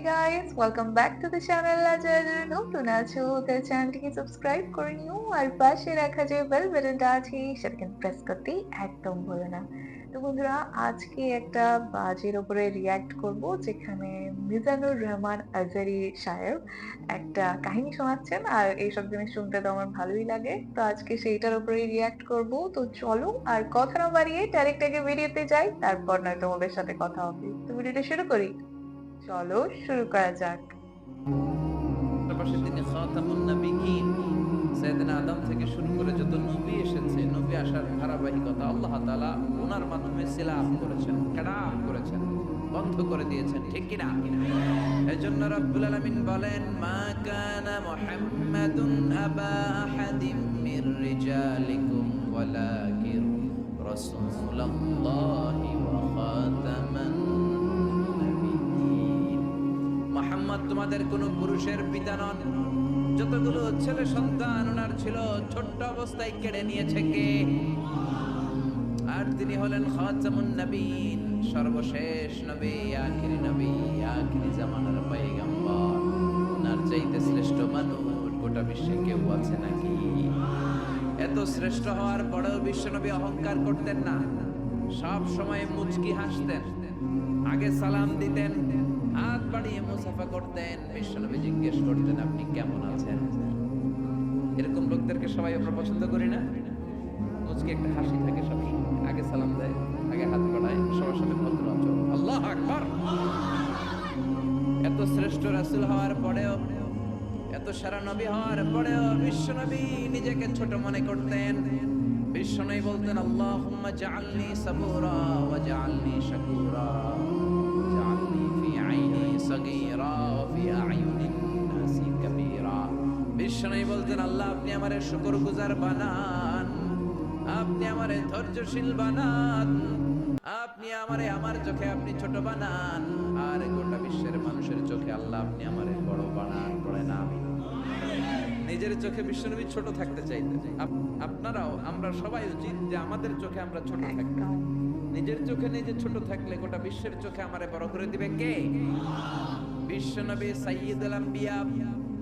Guys, welcome back to the channel. যারা নতুন আছো তারা চ্যানেলটিকে সাবস্ক্রাইব করে নিও, আর পাশে রাখা যে বেল বাটনটা আছে সেটা কিন্তু প্রেস করতে একদম ভুলো না। তো বন্ধুরা, আজকে একটা বাজের উপরে রিয়্যাক্ট করব, যেখানে মিজানুর রহমান আজহারী সাহেব একটা কাহিনী শোনাচ্ছেন, আর এইসব জিনিস শুনতে তো আমার ভালোই লাগে। তো আজকে সেইটার উপরে রিয়্যাক্ট করব। তো চলো আর কথা না বাড়িয়ে ডাইরেক্ট আগে ভিডিওতে যাই, তারপর নয় তোমাদের সাথে কথা হবে। তো ভিডিওটা শুরু করি, চলো শুরু করা যাক। পাশাপাশি তিনি খাতামুন নবিয়্যিন, সাইয়েদনা আদম থেকে শুরু করে যত নবী এসেছে, নবী আসার ধারাবাহিকতা আল্লাহ তাআলা ওনার মাধ্যমে সিলাফ করেছেন, কালাম করেছেন, বন্ধ করে দিয়েছেন, ঠিক কি না? এজন্য রব্বুল আলামিন বলেন, মা কানা মুহাম্মাদুন আবা আহাদিম মির রিজালিকুম ওয়ালাকিন রাসূলুল্লাহি ওয়া খাতামান নবিয়্যিন। মুহাম্মদ তোমাদের কোন পুরুষের পিতা নন। যতগুলো ছেলে সন্তান ওনার ছিল, ছোট্ট অবস্থায় কেড়ে নিয়েছে কে? আর তিনি হলেন খাতামুন নবীন, সর্বশেষ নবী, আখিরি নবী, আখিরি জামানার পয়গম্বর। ওনার চাইতে শ্রেষ্ঠ মানুষ গোটা বিশ্বে কেউ আছে নাকি? এত শ্রেষ্ঠ হওয়ার পরেও বিশ্বনবী অহংকার করতেন না, সব সময় মুচকি হাসতেন, আগে সালাম দিতেন, হাত বাড়িয়ে মুসাফা করতেন, বিশ্বনবী জিজ্ঞেস করতেন আপনি কেমন আছেন? এরকম লোকদেরকে সবাই আমরা পছন্দ করি না? মুচকি একটা হাসি থাকে সবসময়, আগে সালাম দেয়, আগে হাত বাড়ায়, সবার সাথে ভদ্র আচরণ। আল্লাহু আকবার। এত শ্রেষ্ঠ রাসূল হওয়ার পরেও, এত সারা নবী হওয়ার পরেও বিশ্বনবী নিজেকে ছোট মনে করতেন। বিশ্বনবী বলতেন, আল্লাহুম্মা জাআলনি সাবুরা ওয়া জাআলনি শাকুরা, জাআলনি ফি আইনি সাগীরা ওয়া ফি আ'য়ুনিন নাসি কাবীরা। বিশ্বনবী বলতেন, আল্লাহ আপনি আমারে শুকরগুজার বানান, আপনি আমারে ধৈর্যশীল বানান, আপনি আমারে আমার চোখে আপনি ছোট বানান, আর গোটা বিশ্বের মানুষের চোখে আল্লাহ আপনি আমারে বড় বানান। পড়েন আমিন। নিজের চোখে বিশ্বনবী ছোট থাকতে চাইতেন। আপনারাও, আমরা সবাই উচিত যে আমাদের চোখে আমরা ছোট থাকতে। নিজের চোখে নিজে ছোট থাকলে গোটা বিশ্বের চোখে আমারে বড় করে দিবে কে? বিশ্বনবী সাইয়্যিদুল আম্বিয়া,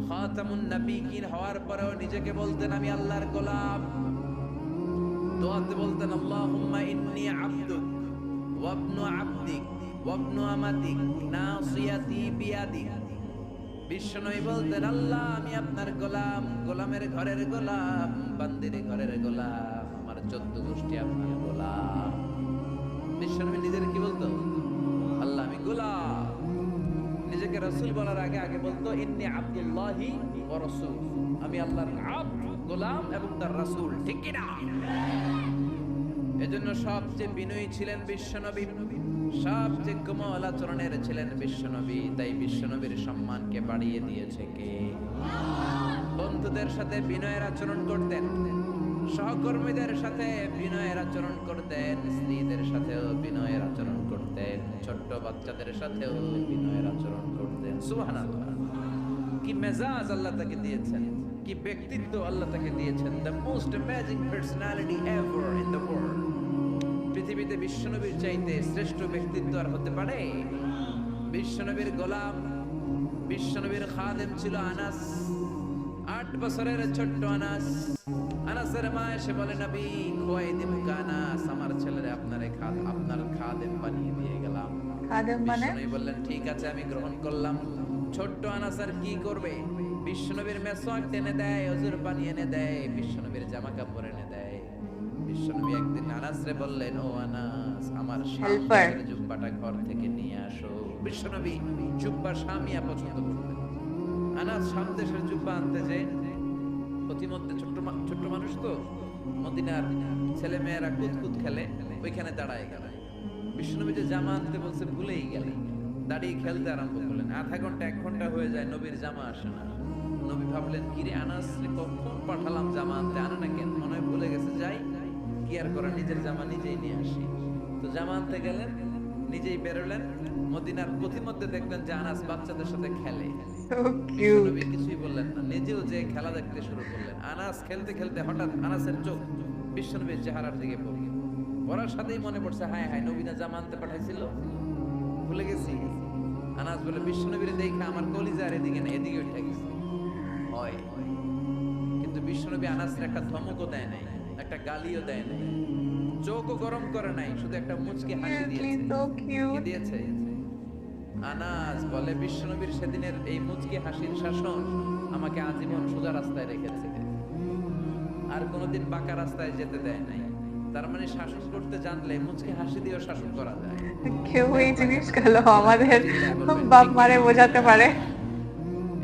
খাতামুন নবিয়্যিন হওয়ার পরেও নিজেকে বলতেন আমি আল্লাহর গোলাম। দোয়াতে বলতেন, আল্লাহুম্মা ইন্নী আবদুক ওয়া ইবনু আবদিক ওয়া ইবনু আমাতিক নাসিয়াতি বিয়াদিক। বিশ্বনবী বলতেন, আল্লাহ আমি আপনার গোলাম, গোলামের ঘরের গোলাম, বান্দির ঘরের গোলাম, আমার 14 গোষ্ঠী আপনার গোলাম। বিশ্বনবী নিজের কি বলতো? আল্লাহ আমি গোলাম। নিজেকে রাসূল বলার আগে আগে বলতো, ইন্নী আব্দুল্লাহি ওয়া রাসূল, আমি আল্লাহর আব্দ, গোলাম এবং তার রাসূল, ঠিক কি না? এজন্য সবচেয়ে বিনয়ী ছিলেন বিশ্বনবী, সবচেয়ে কোমল আচরণের ছিলেন বিশ্বনবী। তাই বিশ্বনবীর সম্মানকে বাড়িয়ে দিয়েছে কে? বন্ধুদের সাথে বিনয়ের আচরণ করতেন, সহকর্মীদের সাথে বিনয়ের আচরণ করতেন, স্ত্রীদের সাথেও বিনয়ের আচরণ করতেন, ছোট্ট বাচ্চাদের সাথেও বিনয়ের আচরণ করতেন। সুবহানাল্লাহ, কি মেজাজ আল্লাহ তাকে দিয়েছেন, কি ব্যক্তিত্ব আল্লাহ তাকে দিয়েছেন। The most amazing personality ever in the world. পৃথিবীতে বিশ্বনবীর চাইতে শ্রেষ্ঠ ব্যক্তিত্ব আর হতে পারে? বিশ্বনবীর গোলাম, বিশ্বনবীর খাদেম ছিল আনাস, 8 বছরের ছোট্ট আনাস। আনাসের মা এসে বলে, নবী খোয়াই দিব আনাস, আমার ছেলেরে আপনার খাদেম বানিয়ে দিয়ে গেলাম। খাদেম মানে? বিশ্বনবী বললেন ঠিক আছে আমি গ্রহণ করলাম। ছোট্ট আনাস আর কি করবে? বিশ্বনবীর মেসওয়াক টেনে দেয়, ওযুর পানি এনে দেয়, বিশ্বনবীর জামা কাপড় এনে দেয়। বিশ্বনবী একদিন আনাসরে বললেন, ও আনাস আমার শামের জুব্বাটা ঘর থেকে নিয়ে আসো। বিশ্বনবী জুব্বা শামিয়া পছন্দ করতেন। আনাস শাম দেশের জুব্বা আনতে যে, প্রতিমধ্যে ছোট্ট মানুষ তো, মদিনার ছেলে মেয়েরা কুতকুত খেলে, ওইখানে দাঁড়ায় গেল। বিশ্বনবী যে জামা আনতে বলছে ভুলেই গেলেন, দাঁড়িয়ে খেলতে আরম্ভ করলেন। আধা ঘন্টা 1 ঘন্টা হয়ে যায়, নবীর জামা আসে না। নবী ভাবলেন, কিরে আনাস কখন পাঠালাম জামা আনতে, আনে না কেন? মনে হয় ভুলে গেছে। যাই, কি আর করা, নিজের জামা নিজেই নিয়ে আসি। তো জামা আনতে গেলেন, নিজেই বেরোলেন। মদিনার পথিমধ্যে দেখলেন যে আনাস বাচ্চাদের সাথে খেলে। বিশ্বনবী কিছুই বললেন না, নিজেও যে খেলা দেখতে শুরু করলেন। আনাস খেলতে খেলতে হঠাৎ আনাসের চোখ বিশ্বনবীর চেহারার দিকে পড়ল। পড়ার সাথেই মনে পড়ছে, হায় হায়, নবী না জামা আনতে পাঠাইছিল, ভুলে গেছি। আনাস বলে বিশ্বনবীর দেখে আমার কলিজার এদিকে না এদিকে উঠে গেছে হয়, কিন্তু বিশ্বনবী আনাসের একটা ধমকও দেয় নাই, একটা গালিও দেয় নাই, চোখও গরম করে নাই, শুধু একটা মুচকি হাসি Seriously, দিয়েছে। so কি cute. দিয়েছে? আনাস বলে বিশ্বনবীর সেদিনের এই মুচকি হাসির শাসন আমাকে আজীবন সোজা রাস্তায় রেখেছে, আর কোনোদিন বাঁকা রাস্তায় যেতে দেয় নাই। তার মানে শাসন করতে জানলে মুচকি হাসি দিয়েও শাসন করা যায়। কেউ এই ব্যাক লাগান। জিনিসগুলো আমাদের চিল্লায় বলবেন, বাপ ঠিক মারে কিনা? বোঝাতে পারে।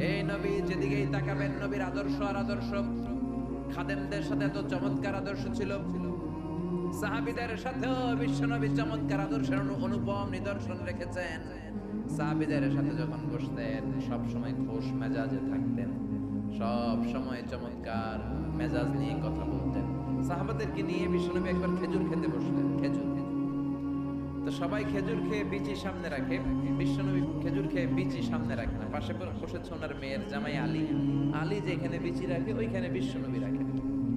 এই নবী যেদিকেই তাকাবেন নবীর আদর্শ আর আদর্শ। খাদেমদের সাথে এত চমৎকার আদর্শ ছিল, সাহাবীদের সাথেও বিশ্বনবী চমৎকার আদর্শের অনুপম নিদর্শন রেখেছেন। সাহাবীদের সাথে যখন বসতেন সব সময় খোশ মেজাজে থাকতেন, সব সময় চমৎকার মেজাজ নিয়ে কথা বলতেন। সাহাবাদেরকে নিয়ে বিশ্বনবী একবার খেজুর খেতে বসলেন, খেজুর। তো সবাই খেজুর খেয়ে বিচি সামনে রাখে, বিশ্বনবী খেজুর খেয়ে বিচি সামনে রাখে না, পাশে বসেছে ওনার মেয়ের জামাই আলী। আলী যেখানে বিচি রাখে ওইখানে বিশ্বনবী রাখেন।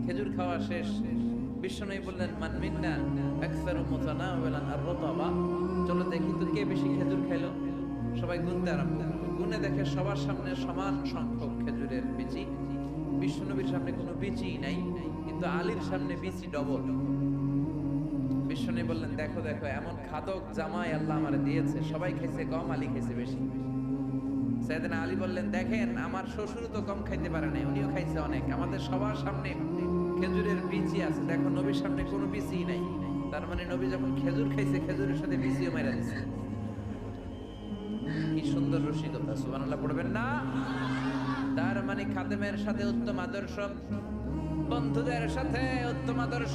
খেজুর খাওয়া শেষ, বিশ্বনবী বললেন মান মিন্না আকসারু মুতানাওয়ালান আর-রতাবা, চলো দেখি তো কে বেশি খেজুর খাইলো। সবাই গুনতে আরম্ভ করলো, গুনে দেখে সবার সামনে সমান সংখ্যক খেজুরের বিচি, বিশ্বনবীর সামনে কোনো বিচি নাই, কিন্তু আলীর সামনে বিচি ডবল। বিশ্বনবী বললেন দেখো দেখো এমন খাদক জামাই আল্লাহ আমারে দিয়েছে, সবাই খাইছে কম, আলী খাইছে বেশি। সাইয়েদনা আলী বললেন দেখেন আমার শ্বশুর তো কম খাইতে পারে না, উনিও খাইছে অনেক, আমাদের সবার সামনে খেজুরের বিচি আছে, দেখো নবীর সামনে কোনো বিচি নাই। তার মানে নবী যখন খেজুর খাইছে খেজুরের সাথে বিচিও মাইরা দিছে। কি সুন্দর রসিকতা, সুবহানাল্লাহ পড়বেন না? তার মানে খাদেমের সাথে উত্তম আদর্শ, বন্ধুদের সাথে উত্তম আদর্শ,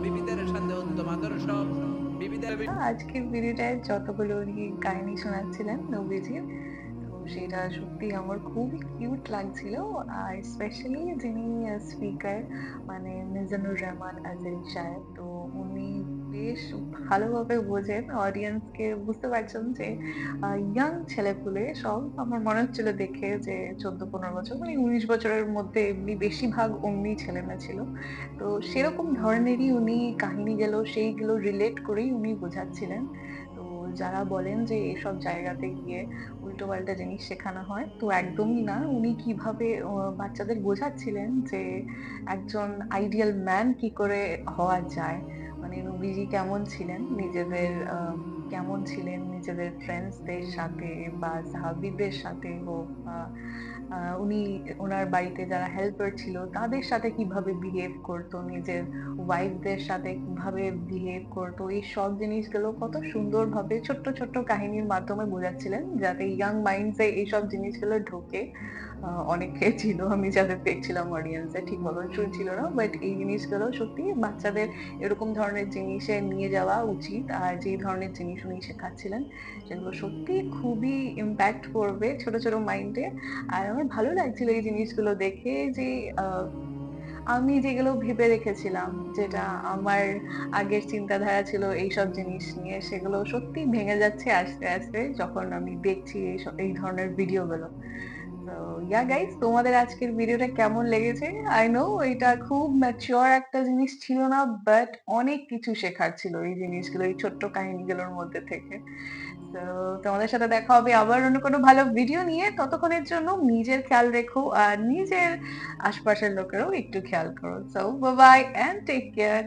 বিবিদের সাথে উত্তম আদর্শ, বিবিদের আজকের ভিডিওটায় যতগুলো উনি কাহিনী শোনাচ্ছিলেন নবীজির, তো সেটা সত্যি আমার খুবই কিউট লাগছিল। আর স্পেশালি যিনি স্পিকার মানে মিজানুর রহমান আজরি সাহেব, তো উনি বেশ ভালোভাবে বোঝেন অডিয়েন্সকে, বুঝতে পারছেন যে ইয়াং ছেলেপুলে সব, আমার মনে হচ্ছিল দেখে যে 14-15 বছর, মানে 19 বছরের মধ্যে এমনি বেশিরভাগ অমনি ছেলেমেয়ে ছিল। তো সেরকম ধরনেরই উনি কাহিনীগুলো সেইগুলো রিলেট করেই উনি বোঝাচ্ছিলেন। তো যারা বলেন যে এসব জায়গাতে গিয়ে উল্টোপাল্টা জিনিস শেখানো হয়, তো একদমই না। উনি কিভাবে বাচ্চাদের বোঝাচ্ছিলেন যে একজন আইডিয়াল ম্যান কি করে হওয়া যায়, মানে নবীজি কেমন ছিলেন, কেমন ছিলেন নিজেদের ফ্রেন্ডসদের সাথে বা সাহাবীদের সাথে হোক, বা উনি ওনার বাড়িতে যারা হেল্পার ছিল তাদের সাথে কিভাবে বিহেভ করতো, নিজের ওয়াইফদের সাথে কিভাবে বিহেভ করতো, এই সব জিনিসগুলো কত সুন্দরভাবে ছোট্ট ছোট্ট কাহিনীর মাধ্যমে বোঝাচ্ছিলেন, যাতে ইয়াং মাইন্ডসে এইসব জিনিসগুলো ঢোকে। অনেকে ছিল আমি যাদের দেখছিলাম অডিয়েন্সে, ঠিকভাবে শুনছিল না, বাট এই জিনিসগুলো সত্যি বাচ্চাদের এরকম ধরনের জিনিসে নিয়ে যাওয়া উচিত। আর যে ধরনের জিনিস উনি শেখাচ্ছিলেন সেগুলো সত্যি খুবই ইম্প্যাক্ট করবে ছোট ছোট মাইন্ডে। আর আমার ভালো লাগছিল এই জিনিসগুলো দেখে যে আমি যেগুলো ভেবে রেখেছিলাম, যেটা আমার আগের চিন্তাধারা ছিল এইসব জিনিস নিয়ে, সেগুলো সত্যি ভেঙে যাচ্ছে আস্তে আস্তে যখন আমি দেখছি এই ধরনের ভিডিওগুলো। তো ইয়া গাইস, তোমাদের আজকের ভিডিওটা কেমন লেগেছে? আই নো এটা খুব ম্যাচিওর একটা জিনিস ছিল না, বাট অনেক কিছু শেখার ছিল এই জিনিসগুলো, এই ছোট্ট কাহিনীগুলোর মধ্যে থেকে। তো তোমাদের সাথে দেখা হবে আবার অন্য কোনো ভালো ভিডিও নিয়ে। ততক্ষণের জন্য নিজের খেয়াল রেখো আর নিজের আশপাশের লোকেরও একটু খেয়াল করো। So bye bye and take care.